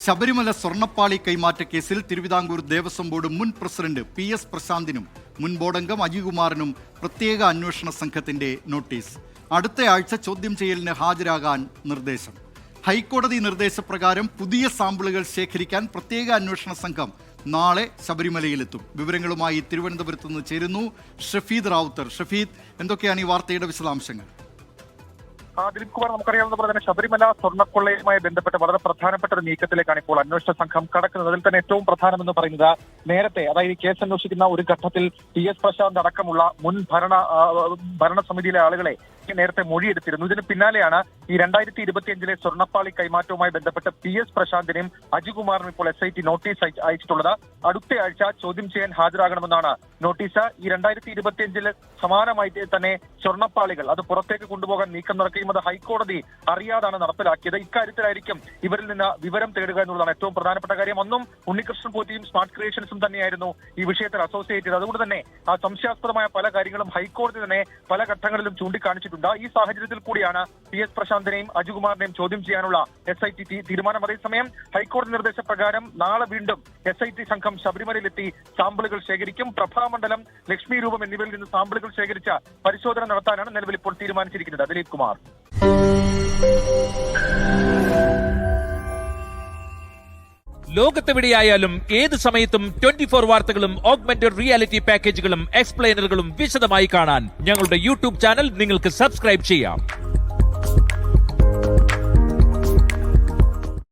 ശബരിമല സ്വർണ്ണപ്പാളി കൈമാറ്റ കേസിൽ തിരുവിതാംകൂർ ദേവസ്വം ബോർഡ് മുൻ പ്രസിഡന്റ് PS പ്രശാന്തിനും മുൻ ബോർഡംഗം അജികുമാറിനും പ്രത്യേക അന്വേഷണ സംഘത്തിന്റെ നോട്ടീസ്. അടുത്തയാഴ്ച ചോദ്യം ചെയ്യലിന് ഹാജരാകാൻ നിർദ്ദേശം. ഹൈക്കോടതി നിർദ്ദേശപ്രകാരം പുതിയ സാമ്പിളുകൾ ശേഖരിക്കാൻ പ്രത്യേക അന്വേഷണ സംഘം നാളെ ശബരിമലയിലെത്തും. വിവരങ്ങളുമായി തിരുവനന്തപുരത്ത് നിന്ന് ചേരുന്നു ഷഫീദ് റാവുത്തർ. ഷഫീദ്, എന്തൊക്കെയാണ് ഈ വാർത്തയുടെ വിശദാംശങ്ങൾ? ദിലീപ് കുമാർ, നമുക്കറിയാവുന്ന പോലെ തന്നെ ശബരിമല സ്വർണ്ണക്കൊള്ളയുമായി ബന്ധപ്പെട്ട് വളരെ പ്രധാനപ്പെട്ട ഒരു നീക്കത്തിലേക്കാണ് ഇപ്പോൾ അന്വേഷണ സംഘം കടക്കുന്നത്. അതിൽ തന്നെ ഏറ്റവും പ്രധാനമെന്ന് പറയുന്നത് നേരത്തെ, അതായത് കേസ് അന്വേഷിക്കുന്ന ഒരു ഘട്ടത്തിൽ PS പ്രശാന്ത് അടക്കമുള്ള മുൻ ഭരണസമിതിയിലെ ആളുകളെ നേരത്തെ മൊഴിയെടുത്തിരുന്നു. ഇതിന് പിന്നാലെയാണ് ഈ 2025 സ്വർണ്ണപ്പാളി കൈമാറ്റവുമായി ബന്ധപ്പെട്ട് PS പ്രശാന്തിനെയും അജികുമാറിനും ഇപ്പോൾ SIT നോട്ടീസ് അയച്ചിട്ടുള്ളത്. അടുത്തയാഴ്ച ചോദ്യം ചെയ്യാൻ ഹാജരാകണമെന്നാണ് നോട്ടീസ്. ഈ 2025 സമാനമായി തന്നെ സ്വർണ്ണപ്പാളികൾ അത് പുറത്തേക്ക് കൊണ്ടുപോകാൻ നീക്കം നടക്കുകയും അത് ഹൈക്കോടതി അറിയാതാണ് നടപ്പിലാക്കിയത്. ഇക്കാര്യത്തിലായിരിക്കും ഇവരിൽ നിന്ന് വിവരം തേടുക എന്നുള്ളതാണ് ഏറ്റവും പ്രധാനപ്പെട്ട കാര്യം. ഒന്നും ഉണ്ണികൃഷ്ണൻ പോറ്റിയും സ്മാർട്ട് ക്രിയേഷൻസും തന്നെയായിരുന്നു ഈ വിഷയത്തിൽ അസോസിയേറ്റ് ചെയ്തത്. അതുകൊണ്ട് തന്നെ ആ സംശയാസ്പദമായ പല കാര്യങ്ങളും ഹൈക്കോടതി തന്നെ പല ഘട്ടങ്ങളിലും ചൂണ്ടിക്കാണിച്ചിട്ടുണ്ട്. ഈ സാഹചര്യത്തിൽ കൂടിയാണ് PS പ്രശാന്തിനെയും അജികുമാറിനെയും ചോദ്യം ചെയ്യാനുള്ള SIT തീരുമാനം. അതേസമയം ഹൈക്കോടതി നിർദ്ദേശപ്രകാരം നാളെ വീണ്ടും SIT സംഘം ശബരിമലയിലെത്തി സാമ്പിളുകൾ ശേഖരിക്കും. പ്രഭാമണ്ഡലം, ലക്ഷ്മി രൂപം എന്നിവയിൽ നിന്ന് സാമ്പിളുകൾ ശേഖരിച്ച പരിശോധന നടത്താനാണ് നിലവിൽ ഇപ്പോൾ തീരുമാനിച്ചിരിക്കുന്നത്. ദിലീപ് കുമാർ. ലോകത്തെവിടെയായാലും ഏത് സമയത്തും 24 വാർത്തകളും ഓഗ്മെന്റഡ് റിയാലിറ്റി പാക്കേജുകളും എക്സ്പ്ലെയിനറുകളും വിശദമായി കാണാൻ ഞങ്ങളുടെ YouTube ചാനൽ നിങ്ങൾക്ക് സബ്സ്ക്രൈബ് ചെയ്യാം.